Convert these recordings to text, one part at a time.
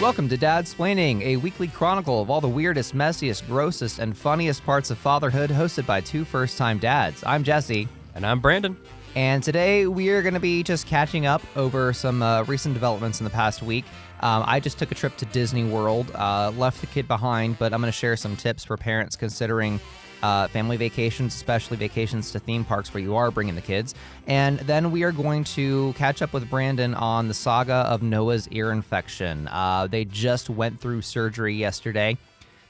Welcome to Dadsplaining, a weekly chronicle of all the weirdest, messiest, grossest, and funniest parts of fatherhood, hosted by two first-time dads. I'm Jesse. And I'm Brandon. And today we are going to be just catching up over some recent developments in the past week. I just took a trip to Disney World, left the kid behind, but I'm going to share some tips for parents considering family vacations, especially vacations to theme parks where you are bringing the kids. And then we are going to catch up with Brandon on the saga of Noah's ear infection. They just went through surgery yesterday.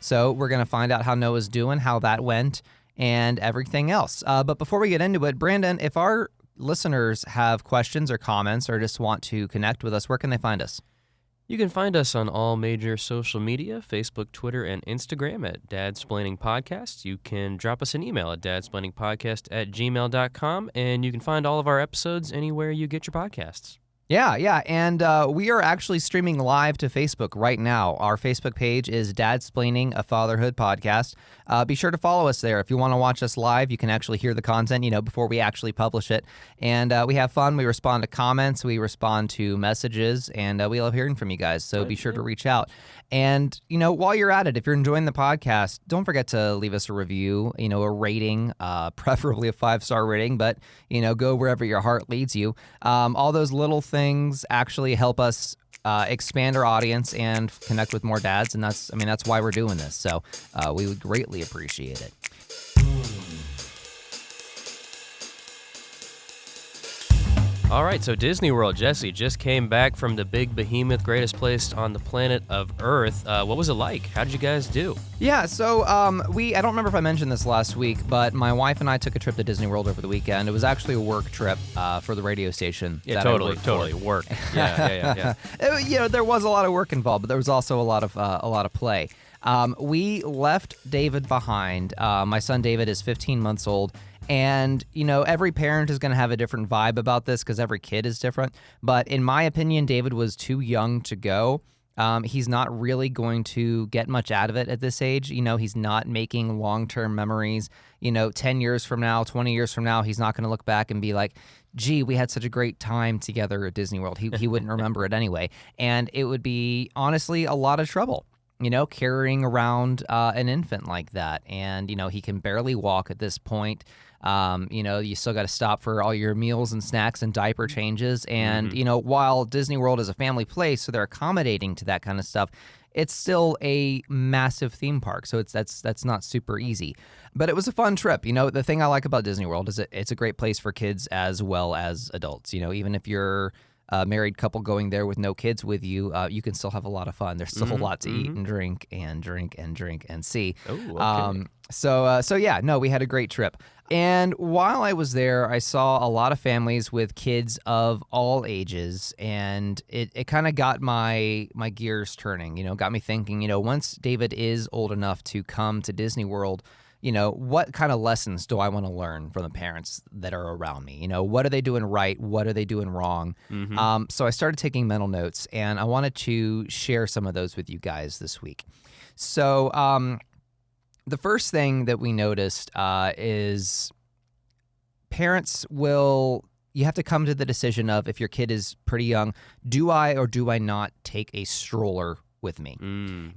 So we're going to find out how Noah's doing, how that went, and everything else. But before we get into it, Brandon, if our listeners have questions or comments or just want to connect with us, where can they find us? You can find us on all major social media, Facebook, Twitter, and Instagram at Dadsplaining Podcast. You can drop us an email at dadsplainingpodcast@gmail.com, and you can find all of our episodes anywhere you get your podcasts. Yeah, and we are actually streaming live to Facebook right now. Our Facebook page is Dadsplaining, a Fatherhood Podcast. Be sure to follow us there. If you want to watch us live, you can actually hear the content, before we actually publish it. And we have fun. We respond to comments. We respond to messages, and we love hearing from you guys. So be sure to reach out. And, while you're at it, if you're enjoying the podcast, don't forget to leave us a review, a rating, preferably a 5-star rating, but, go wherever your heart leads you. All those little things actually help us expand our audience and connect with more dads, and that's why we're doing this. So we would greatly appreciate it. All right, so Disney World, Jesse, just came back from the big behemoth, greatest place on the planet of Earth. What was it like? How did you guys do? Yeah, so I don't remember if I mentioned this last week, but my wife and I took a trip to Disney World over the weekend. It was actually a work trip for the radio station. Yeah, totally work. Yeah. There was a lot of work involved, but there was also a lot of play. We left David behind. My son David is 15 months old. And, every parent is going to have a different vibe about this because every kid is different. But in my opinion, David was too young to go. He's not really going to get much out of it at this age. He's not making long-term memories. 10 years from now, 20 years from now, he's not going to look back and be like, gee, we had such a great time together at Disney World. He wouldn't remember it anyway. And it would be, honestly, a lot of trouble. Carrying around an infant like that. And, he can barely walk at this point. You still got to stop for all your meals and snacks and diaper changes. And, while Disney World is a family place, so they're accommodating to that kind of stuff, it's still a massive theme park. So that's not super easy. But it was a fun trip. The thing I like about Disney World is it's a great place for kids as well as adults. Even if you're a married couple going there with no kids with you, you can still have a lot of fun. There's still a lot to eat and drink and see. Oh, okay. We had a great trip. And while I was there, I saw a lot of families with kids of all ages, and it kind of got my gears turning, got me thinking, once David is old enough to come to Disney World, what kind of lessons do I want to learn from the parents that are around me? What are they doing right? What are they doing wrong? So I started taking mental notes, and I wanted to share some of those with you guys this week. So the first thing that we noticed is parents you have to come to the decision of, if your kid is pretty young, do I or do I not take a stroller with me?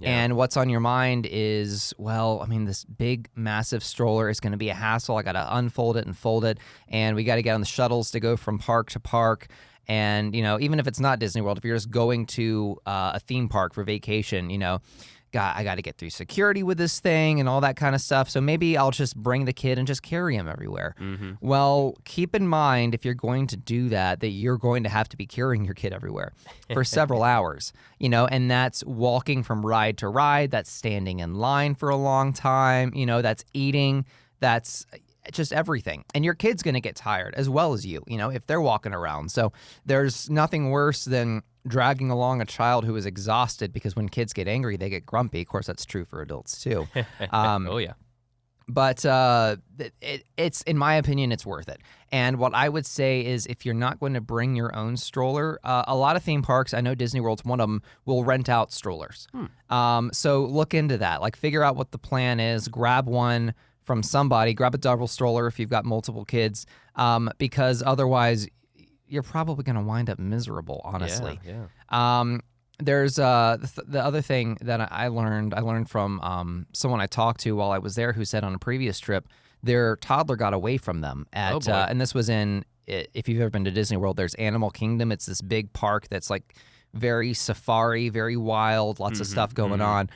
And what's on your mind is, this big, massive stroller is going to be a hassle. I got to unfold it and fold it, and we got to get on the shuttles to go from park to park. And, even if it's not Disney World, if you're just going to a theme park for vacation, I got to get through security with this thing and all that kind of stuff. So maybe I'll just bring the kid and just carry him everywhere. Well, keep in mind, if you're going to do that you're going to have to be carrying your kid everywhere for several hours, and that's walking from ride to ride. That's standing in line for a long time. That's eating. That's just everything. And your kid's going to get tired as well as you, if they're walking around. So there's nothing worse than dragging along a child who is exhausted, because when kids get angry, they get grumpy. Of course, that's true for adults too. Oh, yeah. But it's, in my opinion, it's worth it. And what I would say is, if you're not going to bring your own stroller, a lot of theme parks, I know Disney World's one of them, will rent out strollers. So look into that. Figure out what the plan is. Grab one from somebody. Grab a double stroller if you've got multiple kids, because otherwise you're probably going to wind up miserable, honestly. Yeah. There's the other thing that I learned from someone I talked to while I was there, who said on a previous trip their toddler got away from them Oh at boy. and this was in, if you've ever been to Disney World, there's Animal Kingdom. It's this big park that's like very safari, very wild, lots of stuff going on.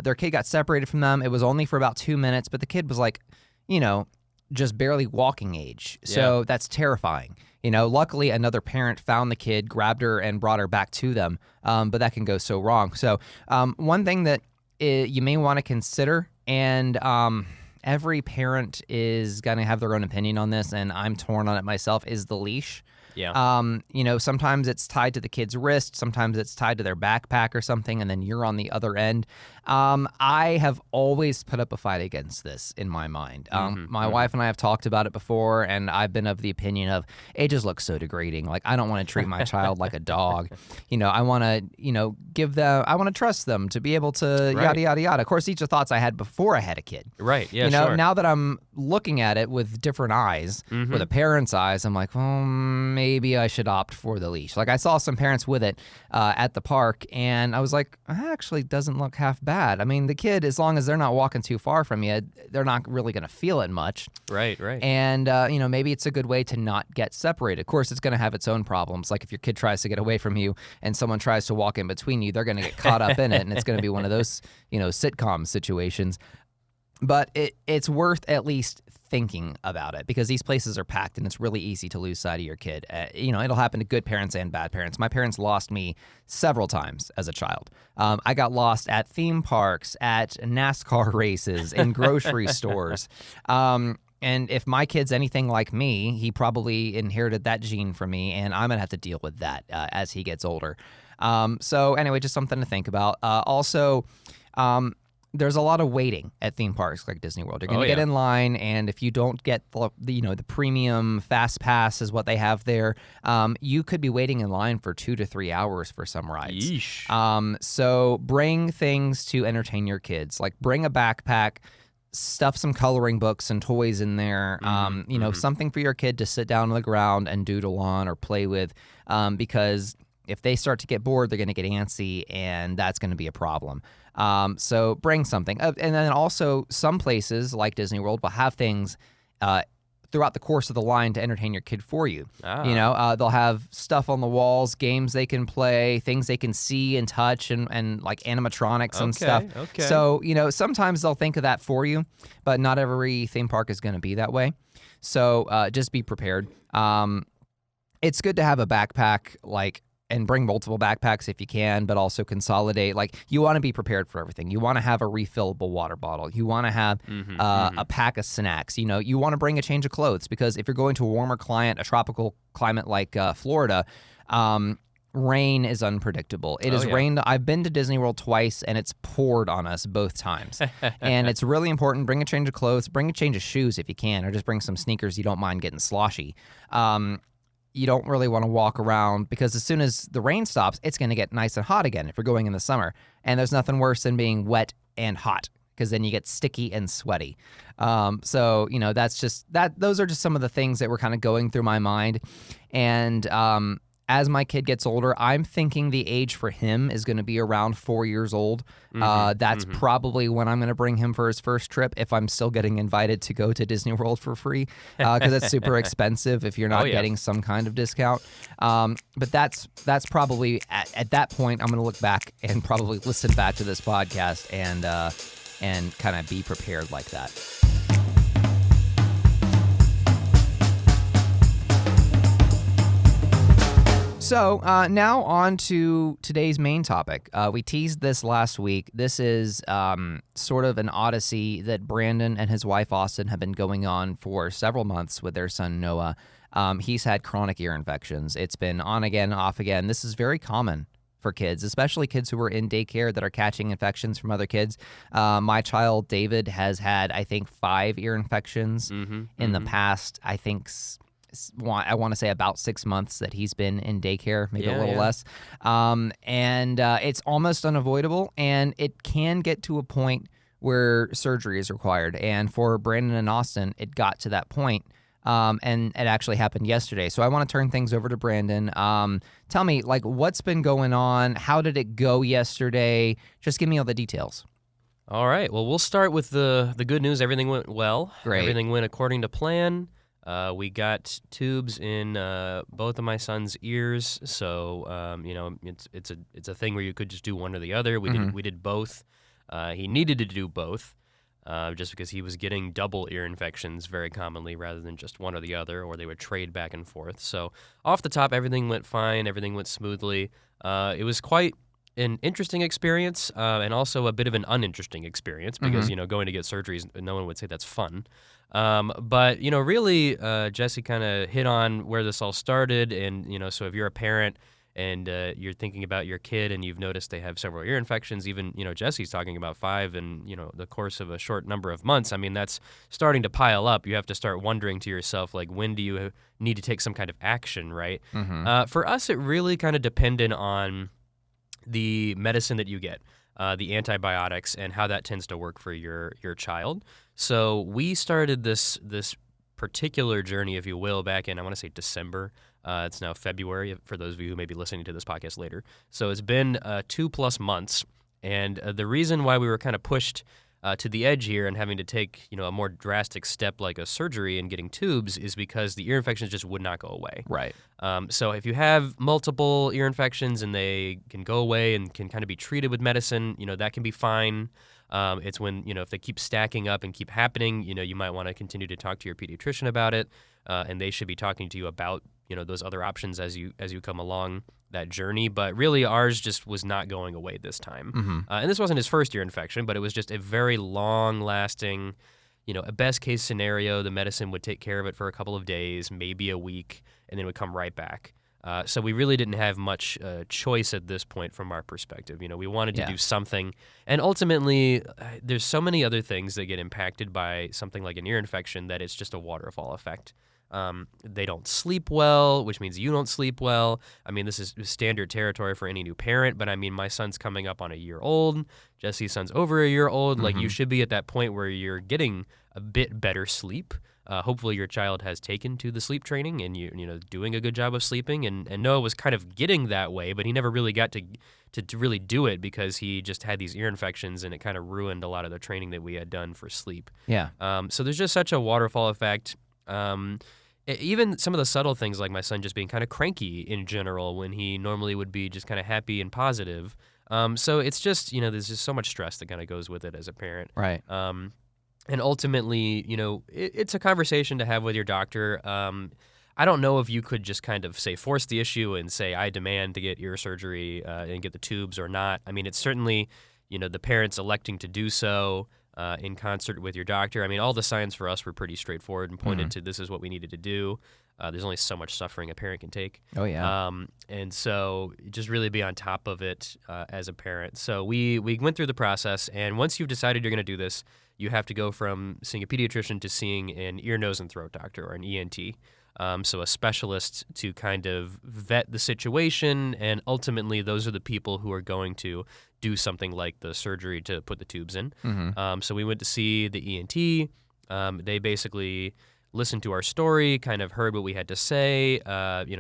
Their kid got separated from them. It was only for about 2 minutes, but the kid was like, you know, just barely walking age. So that's terrifying. You know, luckily another parent found the kid, grabbed her, and brought her back to them. But that can go so wrong. So one thing that you may want to consider, and every parent is going to have their own opinion on this, and I'm torn on it myself, is the leash. Yeah. You know, sometimes it's tied to the kid's wrist, sometimes it's tied to their backpack or something, and then you're on the other end. I have always put up a fight against this in my mind. My wife and I have talked about it before, and I've been of the opinion of it just looks so degrading. Like, I don't want to treat my child like a dog. You know, I want to, I want to trust them to be able to yada, yada, yada. Of course, these are thoughts I had before I had a kid. Right. Yeah. You know, sure. now that I'm looking at it with different eyes, with a parent's eyes, I'm like, well, maybe I should opt for the leash. Like, I saw some parents with it at the park, and I was like, it actually doesn't look half bad. I mean, the kid, as long as they're not walking too far from you, they're not really going to feel it much. Right. And, maybe it's a good way to not get separated. Of course, it's going to have its own problems. Like, if your kid tries to get away from you and someone tries to walk in between you, they're going to get caught up in it, and it's going to be one of those, sitcom situations. But it's worth at least thinking about it, because these places are packed and it's really easy to lose sight of your kid. It'll happen to good parents and bad parents. My parents lost me several times as a child. I got lost at theme parks, at NASCAR races, in grocery stores. And if my kid's anything like me, he probably inherited that gene from me, and I'm going to have to deal with that as he gets older. So anyway, just something to think about. Also, there's a lot of waiting at theme parks like Disney World. You're going to get in line, and if you don't get the premium fast pass is what they have there, you could be waiting in line for 2 to 3 hours for some rides. Yeesh. So bring things to entertain your kids. Like, bring a backpack, stuff some coloring books and toys in there, something for your kid to sit down on the ground and doodle on or play with, because if they start to get bored, they're going to get antsy, and that's going to be a problem. So bring something. And then also, some places like Disney World will have things throughout the course of the line to entertain your kid for you. They'll have stuff on the walls, games they can play, things they can see and touch, and like animatronics and stuff. Okay. So, sometimes they'll think of that for you, but not every theme park is going to be that way. So just be prepared. It's good to have a backpack, and bring multiple backpacks if you can, but also consolidate. Like, you want to be prepared for everything. You want to have a refillable water bottle. You want to have a pack of snacks. You want to bring a change of clothes, because if you're going to a warmer climate, a tropical climate like Florida, rain is unpredictable. It has rained. I've been to Disney World twice, and it's poured on us both times. And it's really important. Bring a change of clothes. Bring a change of shoes if you can, or just bring some sneakers you don't mind getting sloshy. You don't really want to walk around, because as soon as the rain stops, it's going to get nice and hot again if you're going in the summer. And there's nothing worse than being wet and hot, because then you get sticky and sweaty. That's just that. Those are just some of the things that were kind of going through my mind. And as my kid gets older, I'm thinking the age for him is going to be around 4 years old. That's probably when I'm going to bring him for his first trip, if I'm still getting invited to go to Disney World for free, because it's super expensive if you're not getting some kind of discount. But that's probably at that point, I'm going to look back and probably listen back to this podcast and kind of be prepared like that. So now on to today's main topic. We teased this last week. This is sort of an odyssey that Brandon and his wife Austin have been going on for several months with their son Noah. He's had chronic ear infections. It's been on again, off again. This is very common for kids, especially kids who are in daycare that are catching infections from other kids. My child David has had, I think, 5 ear infections in the past, I think, I want to say about 6 months that he's been in daycare, maybe a little less. And it's almost unavoidable, and it can get to a point where surgery is required. And for Brandon and Austin, it got to that point and it actually happened yesterday. So I want to turn things over to Brandon. Tell me, like, what's been going on? How did it go yesterday? Just give me all the details. All right. Well, we'll start with the good news. Everything went well. Great. Everything went according to plan. We got tubes in both of my son's ears, so it's a thing where you could just do one or the other. We did both. He needed to do both, just because he was getting double ear infections very commonly rather than just one or the other, or they would trade back and forth. So off the top, everything went fine. Everything went smoothly. It was quite an interesting experience, and also a bit of an uninteresting experience because going to get surgeries, no one would say that's fun. But really, Jesse kind of hit on where this all started, and so if you're a parent and you're thinking about your kid and you've noticed they have several ear infections, even Jesse's talking about 5 in the course of a short number of months. I mean, that's starting to pile up. You have to start wondering to yourself, like, when do you need to take some kind of action, right? For us, it really kind of depended on the medicine that you get, the antibiotics, and how that tends to work for your child. So we started this particular journey, if you will, back in, I want to say, December. It's now February for those of you who may be listening to this podcast later. So it's been 2+ months, and the reason why we were kind of pushed to the edge here and having to take a more drastic step like a surgery and getting tubes is because the ear infections just would not go away. Right. So if you have multiple ear infections and they can go away and can kind of be treated with medicine, that can be fine. It's when, if they keep stacking up and keep happening, you might want to continue to talk to your pediatrician about it, and they should be talking to you about, those other options as you come along that journey. But really, ours just was not going away this time. And this wasn't his first ear infection, but it was just a very long-lasting, a best-case scenario, the medicine would take care of it for a couple of days, maybe a week, and then it would come right back. So we really didn't have much choice at this point from our perspective. We wanted to do something. And ultimately, there's so many other things that get impacted by something like an ear infection that it's just a waterfall effect. They don't sleep well, which means you don't sleep well. I mean, this is standard territory for any new parent, but I mean, my son's coming up on a year old. Jesse's son's over a year old. Like, you should be at that point where you're getting a bit better sleep. Hopefully your child has taken to the sleep training and you doing a good job of sleeping. And Noah was kind of getting that way, but he never really got to really do it because he just had these ear infections and it kind of ruined a lot of the training that we had done for sleep. Yeah. So there's just such a waterfall effect. Even some of the subtle things like my son just being kind of cranky in general when he normally would be just kind of happy and positive. So it's just, there's just so much stress that kind of goes with it as a parent. Right. And ultimately, it's a conversation to have with your doctor. I don't know if you could just kind of say force the issue and say, I demand to get ear surgery and get the tubes or not. I mean, it's certainly, the parents electing to do so in concert with your doctor. I mean, all the signs for us were pretty straightforward and pointed to this is what we needed to do. There's only so much suffering a parent can take. Oh, yeah. And so just really be on top of it as a parent. So we went through the process, and once you've decided you're going to do this, you have to go from seeing a pediatrician to seeing an ear, nose, and throat doctor, or an ENT. So a specialist to kind of vet the situation, and ultimately those are the people who are going to do something like the surgery to put the tubes in. So we went to see the ENT. They basically listened to our story, kind of heard what we had to say,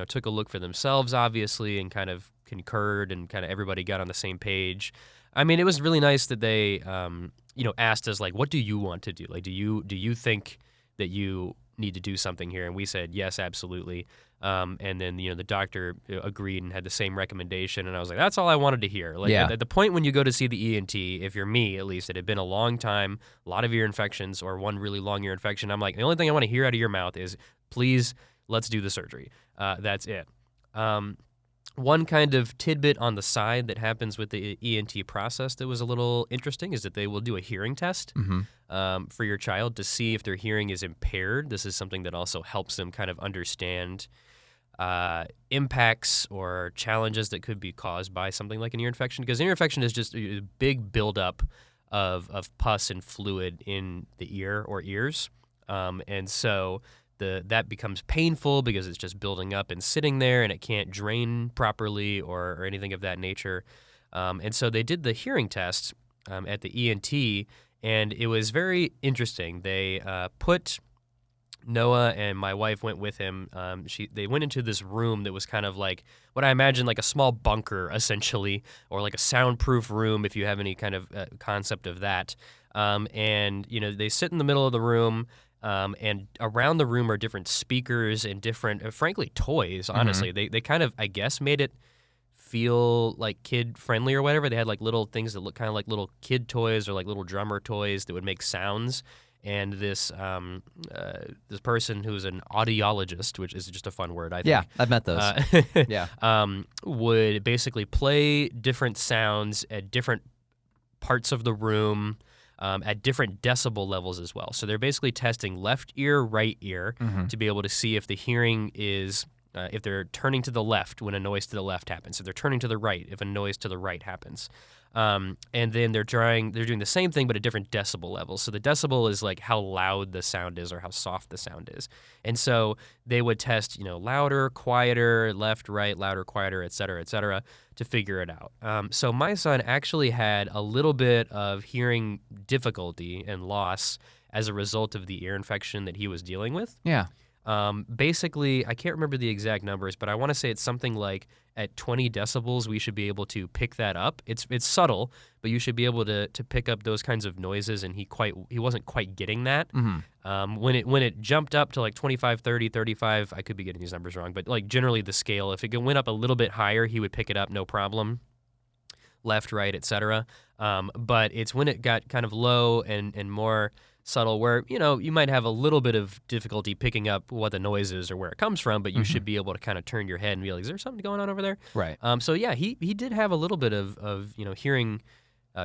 took a look for themselves, obviously, and kind of concurred, and kind of everybody got on the same page. I mean, it was really nice that they, asked us, like, what do you want to do? Like, do you think that you need to do something here? And we said, yes, absolutely. And then, the doctor agreed and had the same recommendation. And I was like, that's all I wanted to hear. Like, at the point when you go to see the ENT, if you're me, at least, it had been a long time, a lot of ear infections or one really long ear infection. I'm like, the only thing I want to hear out of your mouth is, please, let's do the surgery. That's it. One kind of tidbit on the side that happens with the ENT process that was a little interesting is that they will do a hearing test for your child to see if their hearing is impaired. This is something that also helps them kind of understand impacts or challenges that could be caused by something like an ear infection, because an ear infection is just a big buildup of pus and fluid in the ear or ears. And so that becomes painful because it's just building up and sitting there, and it can't drain properly or anything of that nature. And so they did the hearing test at the ENT, and it was very interesting. They put Noah and my wife went with him. They went into this room that was kind of like what I imagine like a small bunker, essentially, or like a soundproof room, if you have any kind of concept of that. And they sit in the middle of the room, and around the room are different speakers and different, frankly, toys. Honestly, they kind of, I guess, made it feel like kid friendly or whatever. They had like little things that look kind of like little kid toys or like little drummer toys that would make sounds. And this person who's an audiologist, which is just a fun word, I think. Yeah, I've met those. Yeah. Would basically play different sounds at different parts of the room, at different decibel levels as well. So they're basically testing left ear, right ear to be able to see if the hearing is, if they're turning to the left when a noise to the left happens, if they're turning to the right if a noise to the right happens. And then they're doing the same thing but at different decibel levels. So the decibel is like how loud the sound is or how soft the sound is. And so they would test, louder, quieter, left, right, louder, quieter, et cetera, to figure it out. So my son actually had a little bit of hearing difficulty and loss as a result of the ear infection that he was dealing with. Yeah. Basically, I can't remember the exact numbers, but I want to say it's something like at 20 decibels, we should be able to pick that up. It's subtle, but you should be able to pick up those kinds of noises, and he wasn't quite getting that. When it jumped up to like 25, 30, 35, I could be getting these numbers wrong, but like generally the scale, if it went up a little bit higher, he would pick it up no problem. Left, right, etc. But it's when it got kind of low and more subtle where, you might have a little bit of difficulty picking up what the noise is or where it comes from, but you should be able to kind of turn your head and be like, is there something going on over there? Right. So yeah, he did have a little bit of hearing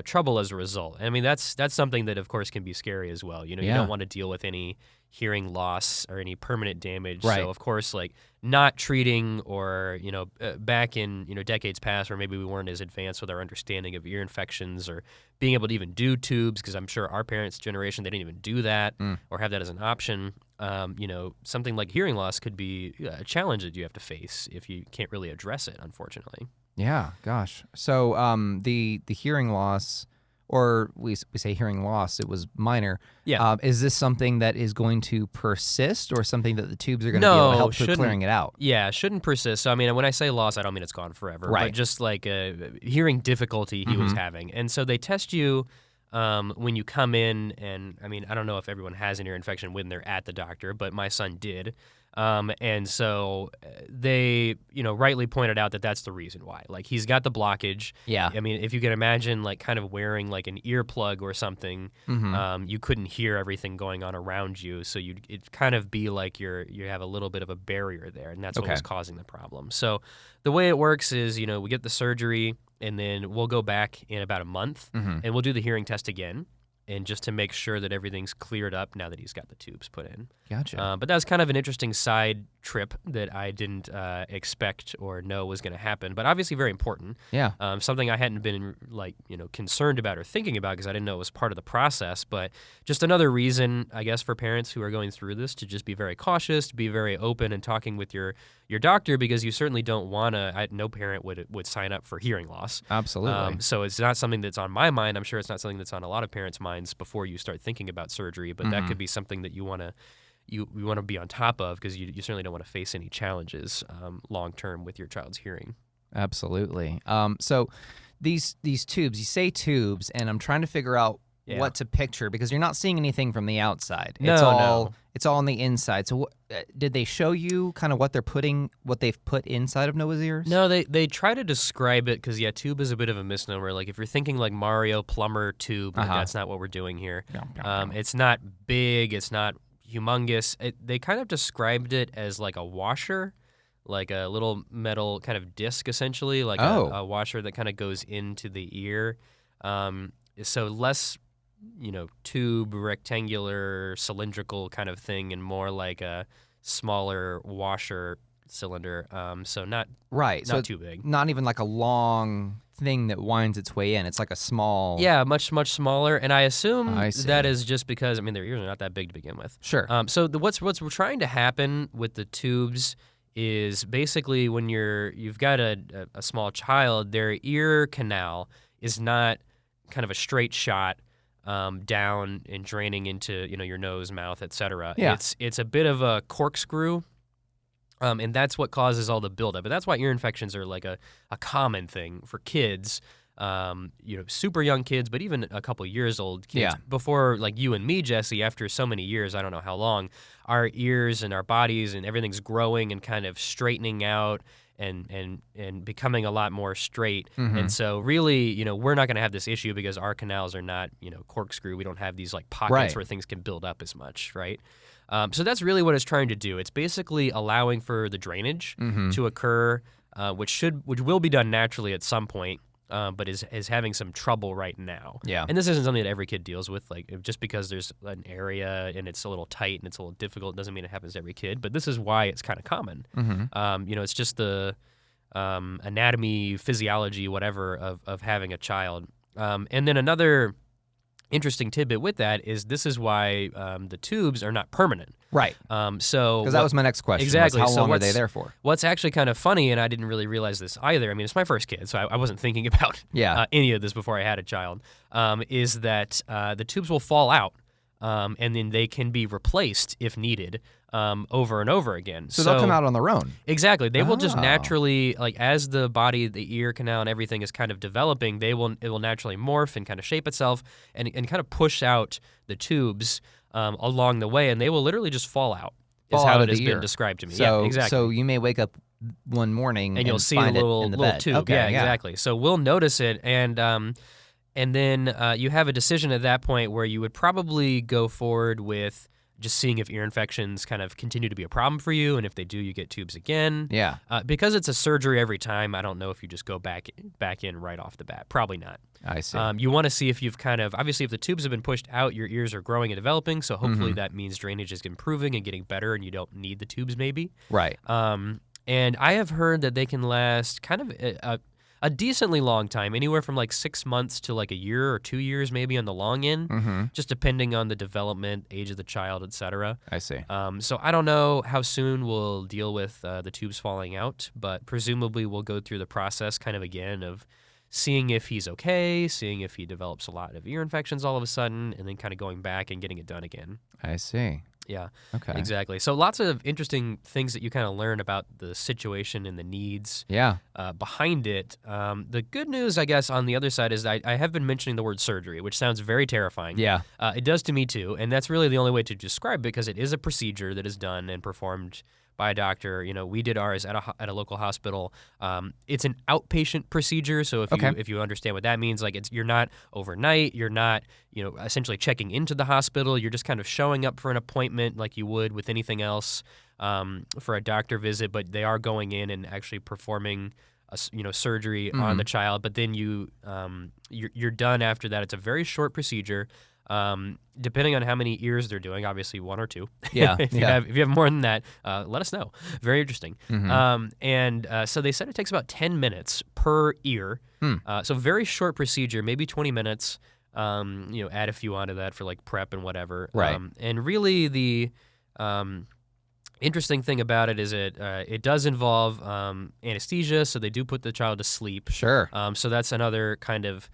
trouble as a result. I mean, that's something that of course can be scary as well. You don't want to deal with any hearing loss or any permanent damage. Right. So of course, like not treating or, back in, decades past where maybe we weren't as advanced with our understanding of ear infections or being able to even do tubes, because I'm sure our parents' generation, they didn't even do that or have that as an option. Something like hearing loss could be a challenge that you have to face if you can't really address it, unfortunately. Yeah, gosh. So the hearing loss, or we say hearing loss, it was minor. Yeah. Is this something that is going to persist, or something that the tubes are going to be able to help with clearing it out? Yeah, shouldn't persist. So, I mean, when I say loss, I don't mean it's gone forever. Right. But just like hearing difficulty he was having. And so they test you when you come in, and I mean, I don't know if everyone has an ear infection when they're at the doctor, but my son did. And so they, rightly pointed out that that's the reason why. Like, he's got the blockage. Yeah. I mean, if you can imagine, like, kind of wearing, like, an earplug or something, you couldn't hear everything going on around you. So it'd kind of be like you have a little bit of a barrier there, and that's what was causing the problem. So the way it works is, we get the surgery, and then we'll go back in about a month, and we'll do the hearing test again. And just to make sure that everything's cleared up now that he's got the tubes put in. Gotcha. But that was kind of an interesting side trip that I didn't expect or know was going to happen, but obviously very important. Yeah. Something I hadn't been concerned about or thinking about because I didn't know it was part of the process. But just another reason, I guess, for parents who are going through this to just be very cautious, to be very open and talking with your doctor, because you certainly don't want to. No parent would sign up for hearing loss. Absolutely. So it's not something that's on my mind. I'm sure it's not something that's on a lot of parents' minds before you start thinking about surgery. But that could be something that you want to be on top of, because you certainly don't want to face any challenges long term with your child's hearing. Absolutely. So these tubes, you say tubes, and I'm trying to figure out what to picture, because you're not seeing anything from the outside. It's all on the inside. So did they show you kind of what they've put inside of Noah's ears? No, they try to describe it, because tube is a bit of a misnomer. Like, if you're thinking like Mario plumber tube, that's not what we're doing here. It's not big. It's not humongous. They kind of described it as like a washer, like a little metal kind of disc, essentially, like a washer that kind of goes into the ear. So less, tube, rectangular, cylindrical kind of thing, and more like a smaller washer cylinder. So not too big. Not even like a long thing that winds its way in. It's like a small. Yeah, much much smaller. And I assume that is just because their ears are not that big to begin with. Sure. So what's trying to happen with the tubes is basically when you've got a small child, their ear canal is not kind of a straight shot. down and draining into your nose, mouth, etc. Yeah. It's a bit of a corkscrew. And that's what causes all the buildup. But that's why ear infections are like a common thing for kids, super young kids, but even a couple years old kids. Yeah. Before, like you and me, Jesse, after so many years, I don't know how long, our ears and our bodies and everything's growing and kind of straightening out and becoming a lot more straight. Mm-hmm. And so really, we're not going to have this issue because our canals are not, corkscrew. We don't have these like pockets Right. where things can build up as much, right? So that's really what it's trying to do. It's basically allowing for the drainage Mm-hmm. to occur, which will be done naturally at some point, but is having some trouble right now. Yeah. And this isn't something that every kid deals with. Like just because there's an area and it's a little tight and it's a little difficult doesn't mean it happens to every kid. But this is why it's kind of common. Mm-hmm. It's just the anatomy, physiology, whatever of having a child. And then another interesting tidbit with that is this is why the tubes are not permanent. Right. So Because that was my next question. Exactly. How So long are they there for? What's actually kind of funny, and I didn't really realize this either. I mean, it's my first kid, so I wasn't thinking about any of this before I had a child. Is that the tubes will fall out, and then they can be replaced if needed over and over again. So they'll come out on their own. Exactly. They will just Oh. naturally, like as the body, the ear canal, and everything is kind of developing, it will naturally morph and kind of shape itself and kind of push out the tubes along the way, and they will literally just fall out. Is Fall how out it of has the been ear. described to me. So, yeah, exactly. So you may wake up one morning and you'll see find a it little in the little bed. tube. Okay, yeah, exactly. So we'll notice it, and then you have a decision at that point where you would probably go forward with just seeing if ear infections kind of continue to be a problem for you, and if they do, you get tubes again. Yeah. Because it's a surgery every time, I don't know if you just go back in right off the bat. Probably not. I see. You want to see if you've obviously if the tubes have been pushed out, your ears are growing and developing, so hopefully that means drainage is improving and getting better, and you don't need the tubes maybe. Right. And I have heard that they can last kind of a decently long time, anywhere from like 6 months to like a year or 2 years maybe on the long end, just depending on the development, age of the child, etc. I see. So I don't know how soon we'll deal with the tubes falling out, but presumably we'll go through the process kind of again of seeing if he's okay, seeing if he develops a lot of ear infections all of a sudden, and then kind of going back and getting it done again. I see. Yeah, Okay. exactly. So lots of interesting things that you kind of learn about the situation and the needs Yeah. behind it. The good news, I guess, on the other side is I have been mentioning the word surgery, which sounds very terrifying. Yeah. It does to me too, and that's really the only way to describe it because it is a procedure that is done and performed by a doctor. We did ours at a local hospital. It's an outpatient procedure, so if you understand what that means, like you're not overnight, you're not essentially checking into the hospital. You're just kind of showing up for an appointment like you would with anything else for a doctor visit, but they are going in and actually performing surgery on the child. But then you're done after that. It's a very short procedure. Depending on how many ears they're doing, obviously 1 or 2. Yeah. if you have more than that, let us know. Very interesting. And so they said it takes about 10 minutes per ear. So very short procedure, maybe 20 minutes. Add a few onto that for like prep and whatever. Right. And really the interesting thing about it is it does involve anesthesia, so they do put the child to sleep. Sure. So that's another kind of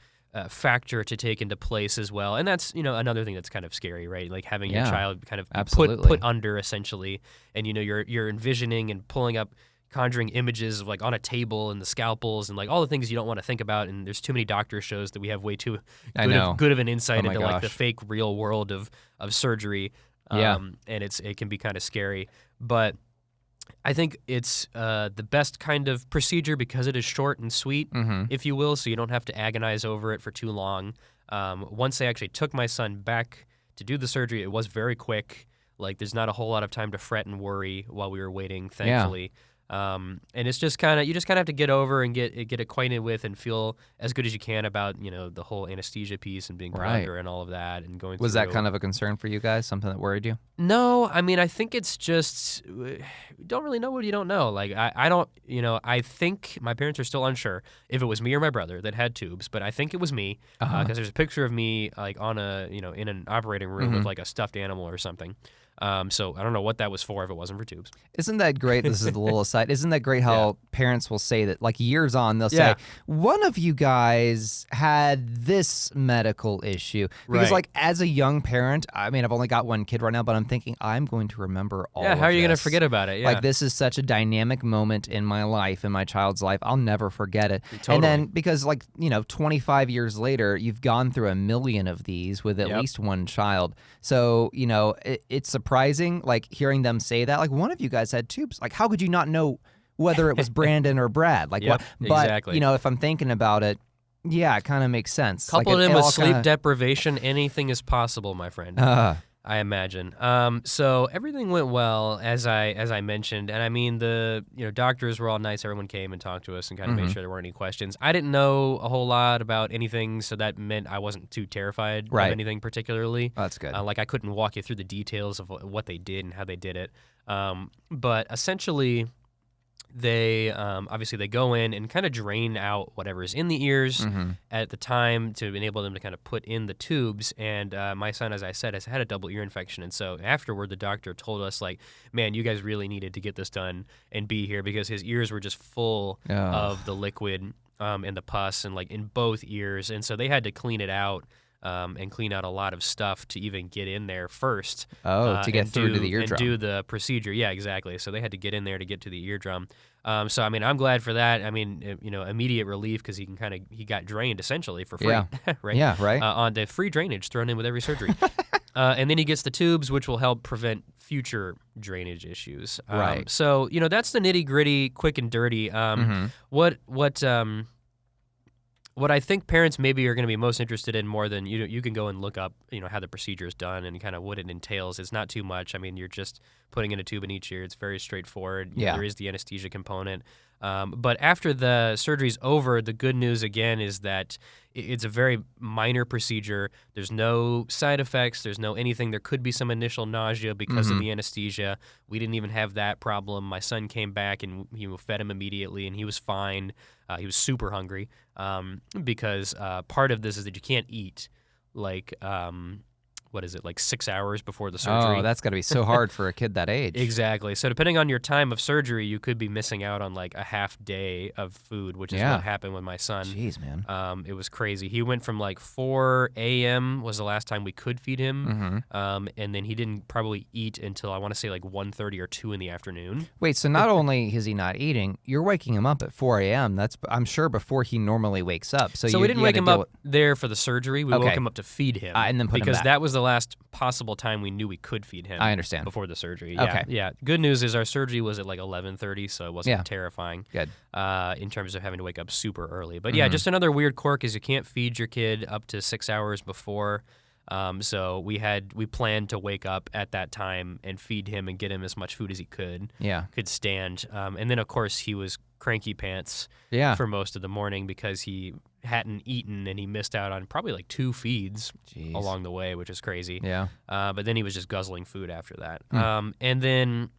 factor to take into place as well, and that's another thing that's kind of scary, right? Like having your child kind of put under essentially, and you're envisioning and pulling up, conjuring images of like on a table and the scalpels and like all the things you don't want to think about. And there's too many doctor shows that we have way too good of an insight into like the fake real world of surgery. And it can be kind of scary, but I think it's the best kind of procedure because it is short and sweet, if you will, so you don't have to agonize over it for too long. Once they actually took my son back to do the surgery, it was very quick. Like there's not a whole lot of time to fret and worry while we were waiting, thankfully. And it's just you just kind of have to get over and get acquainted with and feel as good as you can about, the whole anesthesia piece and being put under and all of that and going through. Was that kind of a concern for you guys? Something that worried you? No, I mean, I think it's just, you don't really know what you don't know. Like, I don't, I think my parents are still unsure if it was me or my brother that had tubes, but I think it was me because there's a picture of me like on in an operating room with like a stuffed animal or something. So I don't know what that was for if it wasn't for tubes. Isn't that great? This is the little aside. Isn't that great how parents will say that, like years on, they'll Yeah. say, one of you guys had this medical issue. Because Right. like as a young parent, I mean, I've only got one kid right now, but I'm thinking I'm going to remember all Yeah, of how are you going to this. forget about it? Yeah. Like this is such a dynamic moment in my life, in my child's life. I'll never forget it. Totally. And then because 25 years later, you've gone through a million of these with at least one child. So, it's surprising, like hearing them say that, like one of you guys had tubes. Like how could you not know whether it was Brandon or Brad? Like what? But, exactly. if I'm thinking about it, yeah, it kind of makes sense. Coupled like in it with all sleep kinda, deprivation, anything is possible, my friend. I imagine. So everything went well as I mentioned, and I mean the doctors were all nice. Everyone came and talked to us and kind of made sure there weren't any questions. I didn't know a whole lot about anything, so that meant I wasn't too terrified of anything particularly. Oh, that's good. Like I couldn't walk you through the details of what they did and how they did it. But essentially, they obviously they go in and kind of drain out whatever's in the ears at the time to enable them to kind of put in the tubes. And my son, as I said, has had a double ear infection, and so afterward the doctor told us, like, man, you guys really needed to get this done and be here because his ears were just full of the liquid and the pus and like in both ears, and so they had to clean it out. And clean out a lot of stuff to even get in there first. To get through to the eardrum. And do the procedure. Yeah, exactly. So they had to get in there to get to the eardrum. So, I mean, I'm glad for that. I mean, immediate relief because he got drained essentially for free. Yeah. right? Yeah, right. On the free drainage thrown in with every surgery. And then he gets the tubes, which will help prevent future drainage issues. Right. So, that's the nitty gritty, quick and dirty. What I think parents maybe are going to be most interested in more than you can go and look up how the procedure is done and kind of what it entails. It's not too much. I mean, you're just putting in a tube in each ear. It's very straightforward. There is the anesthesia component. But after the surgery's over, the good news again is that it's a very minor procedure. There's no side effects. There's no anything. There could be some initial nausea because of the anesthesia. We didn't even have that problem. My son came back and fed him immediately, and he was fine. He was super hungry because part of this is that you can't eat like 6 hours before the surgery. Oh, that's got to be so hard for a kid that age. Exactly. So depending on your time of surgery, you could be missing out on like a half day of food, which is what happened with my son. Jeez, man. It was crazy. He went from like 4 a.m. was the last time we could feed him, and then he didn't probably eat until I want to say like 1:30 or 2 in the afternoon. Wait, so not only is he not eating, you're waking him up at 4 a.m. That's, I'm sure, before he normally wakes up. So we didn't wake him up there for the surgery. We woke him up to feed him. And then put him because back. that was the last possible time we knew we could feed him. I understand. Before the surgery. Okay. Yeah. Good news is our surgery was at like 11:30, so it wasn't terrifying. Good. In terms of having to wake up super early. But yeah, just another weird quirk is you can't feed your kid up to 6 hours before. So we planned to wake up at that time and feed him and get him as much food as he could stand. And then of course he was cranky pants for most of the morning because he hadn't eaten and he missed out on probably like 2 feeds along the way, which is crazy. Yeah. But then he was just guzzling food after that. And then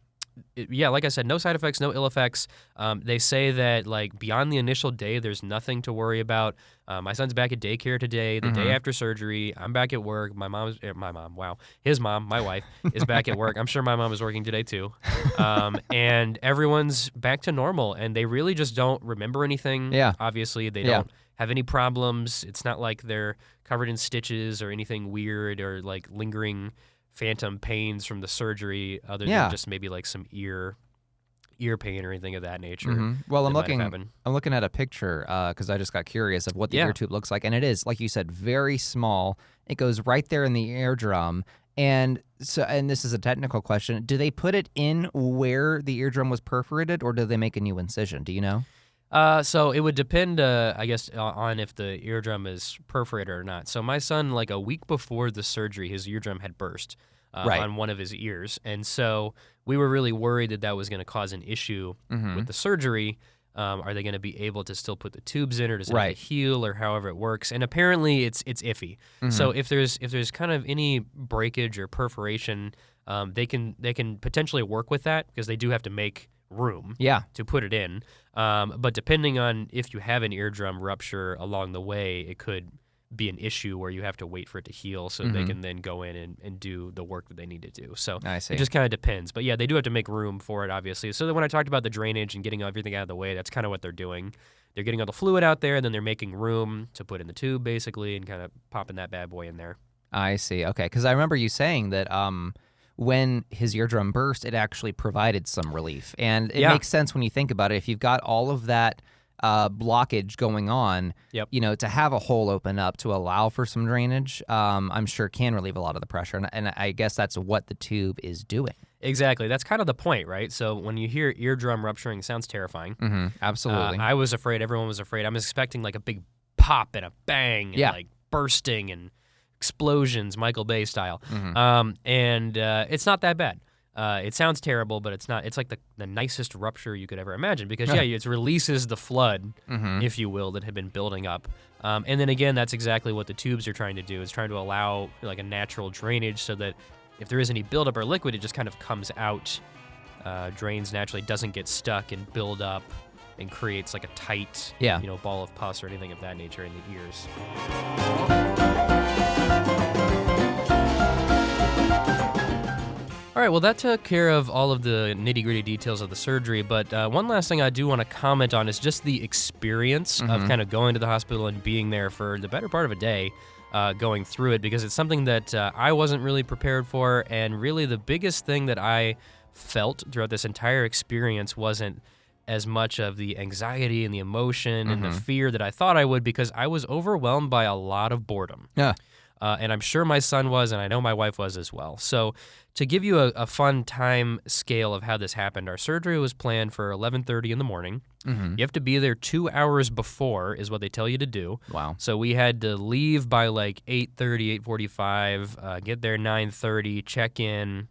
like I said, no side effects, no ill effects. They say that like beyond the initial day, there's nothing to worry about. My son's back at daycare today, the day after surgery. I'm back at work. His mom, my wife, is back at work. I'm sure my mom is working today too. And everyone's back to normal, and they really just don't remember anything. Yeah. Obviously, they don't have any problems. It's not like they're covered in stitches or anything weird or like lingering phantom pains from the surgery other than just maybe like some ear pain or anything of that nature. Well, I'm looking at a picture because I just got curious of what the ear tube looks like, and it is, like you said, very small. It goes right there in the eardrum, and this is a technical question: do they put it in where the eardrum was perforated, or do they make a new incision? Do you know? So it would depend, I guess, on if the eardrum is perforated or not. So my son, like a week before the surgery, his eardrum had burst on one of his ears. And so we were really worried that was going to cause an issue with the surgery. Are they going to be able to still put the tubes in, or does it have to heal, or however it works? And apparently it's iffy. So if there's kind of any breakage or perforation, they can potentially work with that because they do have to make room to put it in. But depending on if you have an eardrum rupture along the way, it could be an issue where you have to wait for it to heal so they can then go in and do the work that they need to do. So I see. it just kind of depends. But yeah, they do have to make room for it, obviously. So that when I talked about the drainage and getting everything out of the way, that's kind of what they're doing. They're getting all the fluid out there, and then they're making room to put in the tube, basically, and kind of popping that bad boy in there. I see. Okay, because I remember you saying that when his eardrum burst, it actually provided some relief. And it makes sense when you think about it. If you've got all of that blockage going on, to have a hole open up to allow for some drainage, I'm sure can relieve a lot of the pressure. And I guess that's what the tube is doing. Exactly. That's kind of the point, right? So when you hear eardrum rupturing, it sounds terrifying. Absolutely. I was afraid. Everyone was afraid. I was expecting like a big pop and a bang and like bursting and explosions, Michael Bay style. And it's not that bad. It sounds terrible, but it's not. It's like the nicest rupture you could ever imagine because, it releases the flood, if you will, that had been building up. And then again, that's exactly what the tubes are trying to do, is trying to allow like a natural drainage so that if there is any buildup or liquid, it just kind of comes out, drains naturally, doesn't get stuck and build up and creates like a tight, ball of pus or anything of that nature in the ears. All right, well, that took care of all of the nitty-gritty details of the surgery, but one last thing I do want to comment on is just the experience of kind of going to the hospital and being there for the better part of a day, going through it, because it's something that I wasn't really prepared for, and really the biggest thing that I felt throughout this entire experience wasn't as much of the anxiety and the emotion and the fear that I thought I would, because I was overwhelmed by a lot of boredom. And I'm sure my son was, and I know my wife was as well. So to give you a fun time scale of how this happened, our surgery was planned for 11:30 in the morning. You have to be there 2 hours before is what they tell you to do. Wow. So we had to leave by like 8:30, 8:45, get there 9:30, check in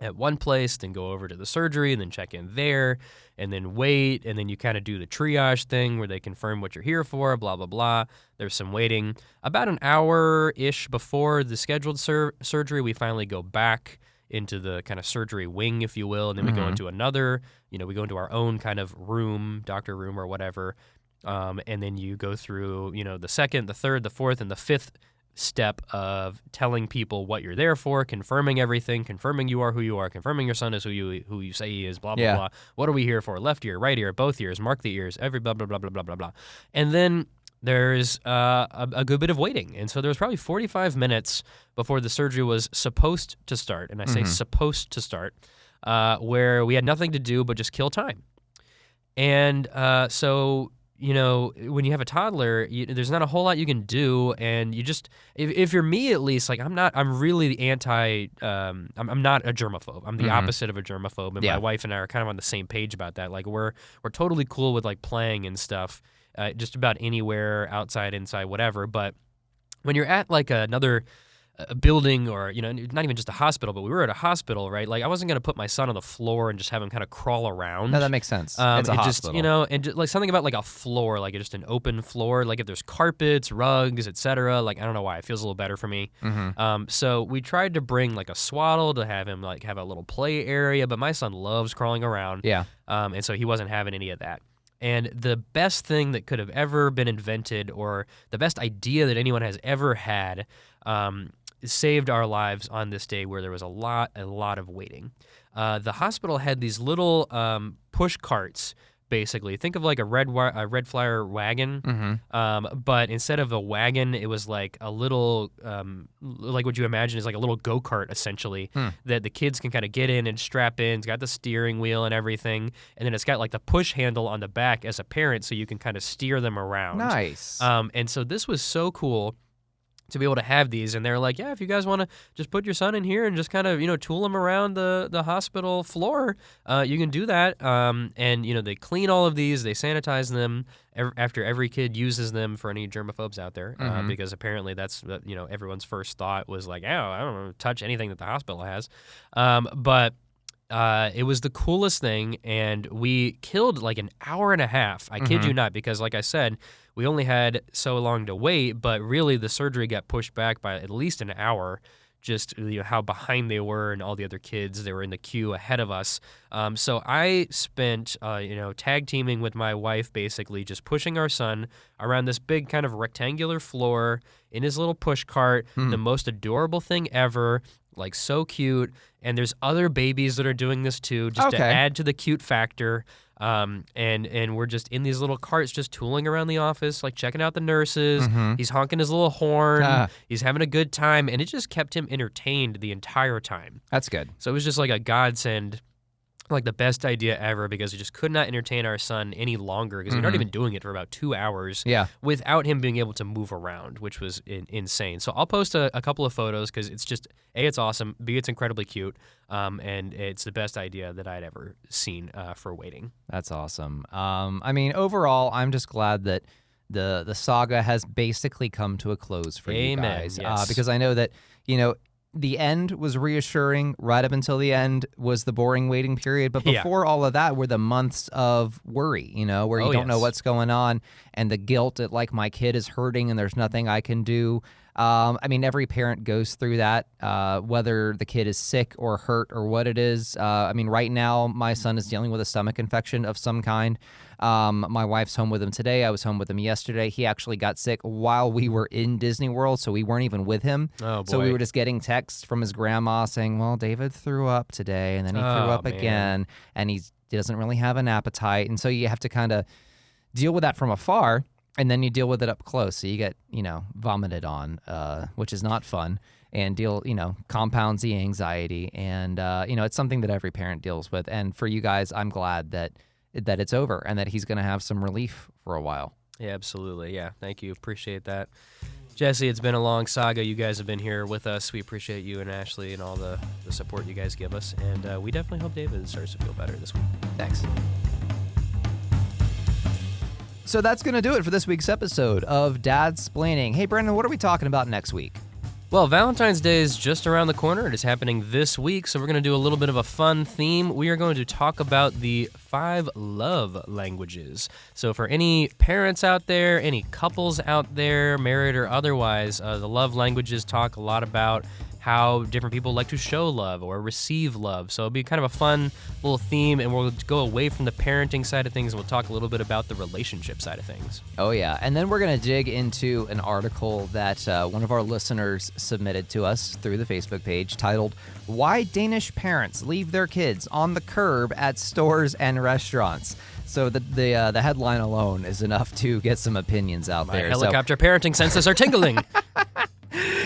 at one place, then go over to the surgery, and then check in there, and then wait, and then you kind of do the triage thing where they confirm what you're here for, blah, blah, blah. There's some waiting. About an hour-ish before the scheduled surgery, we finally go back into the kind of surgery wing, if you will, and then we go into another, we go into our own kind of room, doctor room or whatever, and then you go through, the second, the third, the fourth, and the fifth step of telling people what you're there for, confirming everything, confirming you are who you are, confirming your son is who you say he is, blah, blah, blah. What are we here for? Left ear, right ear, both ears, mark the ears, every blah, blah, blah, blah, blah, blah, blah. And then there's a good bit of waiting. And so there was probably 45 minutes before the surgery was supposed to start, and I say supposed to start, where we had nothing to do but just kill time. And so when you have a toddler, there's not a whole lot you can do, and you just, if you're me at least, like I'm really the I'm not a germaphobe. I'm the opposite of a germaphobe, and my wife and I are kind of on the same page about that. Like we're totally cool with like playing and stuff, just about anywhere, outside, inside, whatever. But when you're at like another a building or, not even just a hospital, but we were at a hospital, right? Like I wasn't going to put my son on the floor and just have him kind of crawl around. No, that makes sense. It's a hospital. And like something about like a floor, like just an open floor, like if there's carpets, rugs, etc. Like I don't know why, it feels a little better for me. So we tried to bring like a swaddle to have him like have a little play area, but my son loves crawling around. And so he wasn't having any of that. And the best thing that could have ever been invented, or the best idea that anyone has ever had, saved our lives on this day where there was a lot of waiting. The hospital had these little push carts, basically. Think of like a red flyer wagon, but instead of a wagon, it was like a little, like what you imagine is like a little go-kart, essentially, that the kids can kind of get in and strap in. It's got the steering wheel and everything, and then it's got like the push handle on the back as a parent, so you can kind of steer them around. Nice. And so this was so cool to be able to have these, and they're like, yeah, if you guys want to just put your son in here and just kind of, tool him around the hospital floor, you can do that. And, they clean all of these, they sanitize them after every kid uses them for any germaphobes out there, because apparently that's, everyone's first thought was like, oh, I don't want to touch anything that the hospital has. But it was the coolest thing, and we killed like an hour and a half. I kid you not, because like I said, we only had so long to wait, but really the surgery got pushed back by at least an hour just how behind they were and all the other kids. They were in the queue ahead of us. So I spent, tag teaming with my wife, basically just pushing our son around this big kind of rectangular floor in his little push cart. The most adorable thing ever. Like, so cute. And there's other babies that are doing this too, just to add to the cute factor. And we're just in these little carts, just tooling around the office, like checking out the nurses. He's honking his little horn. He's having a good time. And it just kept him entertained the entire time. That's good. So it was just like a godsend. Like the best idea ever, because we just could not entertain our son any longer because we'd already been doing it for about 2 hours without him being able to move around, which was insane. So I'll post a couple of photos because it's just, A, it's awesome, B, it's incredibly cute, and it's the best idea that I'd ever seen for waiting. That's awesome. I mean, overall, I'm just glad that the saga has basically come to a close for you guys. Yes. Because I know that, the end was reassuring. Right up until the end was the boring waiting period. But before all of that were the months of worry, where you don't know what's going on, and the guilt that, like, my kid is hurting and there's nothing I can do. I mean, every parent goes through that, whether the kid is sick or hurt or what it is. I mean, right now, my son is dealing with a stomach infection of some kind. My wife's home with him today. I was home with him yesterday. He actually got sick while we were in Disney World, so we weren't even with him. Oh, boy. So we were just getting texts from his grandma saying, well, David threw up today, and then he threw up again, and he doesn't really have an appetite. And so you have to kind of deal with that from afar. And then you deal with it up close. So you get, vomited on, which is not fun, and compounds the anxiety. And, it's something that every parent deals with. And for you guys, I'm glad that it's over and that he's going to have some relief for a while. Yeah, absolutely. Yeah. Thank you. Appreciate that. Jesse, it's been a long saga. You guys have been here with us. We appreciate you and Ashley and all the support you guys give us. And we definitely hope David starts to feel better this week. Thanks. So that's going to do it for this week's episode of Dadsplaining. Hey, Brandon, what are we talking about next week? Well, Valentine's Day is just around the corner. It is happening this week, so we're going to do a little bit of a fun theme. We are going to talk about the 5 love languages. So for any parents out there, any couples out there, married or otherwise, the love languages talk a lot about how different people like to show love or receive love. So it'll be kind of a fun little theme, and we'll go away from the parenting side of things, and we'll talk a little bit about the relationship side of things. Oh, yeah. And then we're going to dig into an article that one of our listeners submitted to us through the Facebook page titled, Why Danish Parents Leave Their Kids on the Curb at Stores and Restaurants. So the headline alone is enough to get some opinions out there. My helicopter parenting senses are tingling.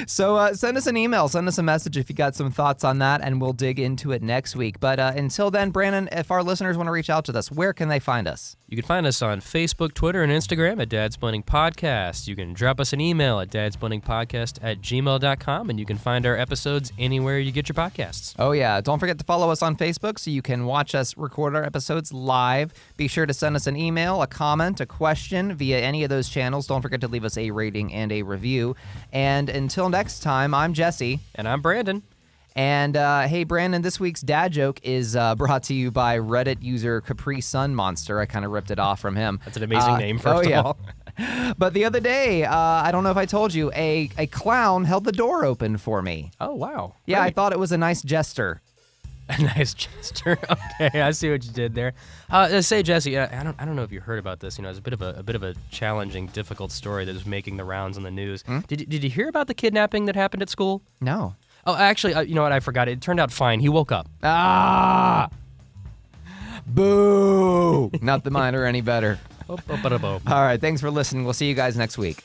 So send us an email, send us a message if you got some thoughts on that, and we'll dig into it next week. But until then, Brandon, if our listeners want to reach out to us, where can they find us? You can find us on Facebook, Twitter, and Instagram at Dadsplaining Podcast. You can drop us an email at dadsplainingpodcast@gmail.com, and you can find our episodes anywhere you get your podcasts. Oh, yeah. Don't forget to follow us on Facebook so you can watch us record our episodes live. Be sure to send us an email, a comment, a question via any of those channels. Don't forget to leave us a rating and a review. And until next time, I'm Jesse. And I'm Brandon. And hey, Brandon, this week's dad joke is brought to you by Reddit user Capri Sun Monster. I kind of ripped it off from him. That's an amazing name, first of all. But the other day, I don't know if I told you, a clown held the door open for me. Oh, wow. Yeah, Great. I thought it was a nice gesture. A nice gesture. Okay, I see what you did there. Say, Jesse, I don't know if you heard about this. It's a bit of a challenging, difficult story that is making the rounds on the news. Did you hear about the kidnapping that happened at school? No. Oh, actually, you know what? I forgot. It turned out fine. He woke up. Ah! Boo! Not that mine are any better. All right, thanks for listening. We'll see you guys next week.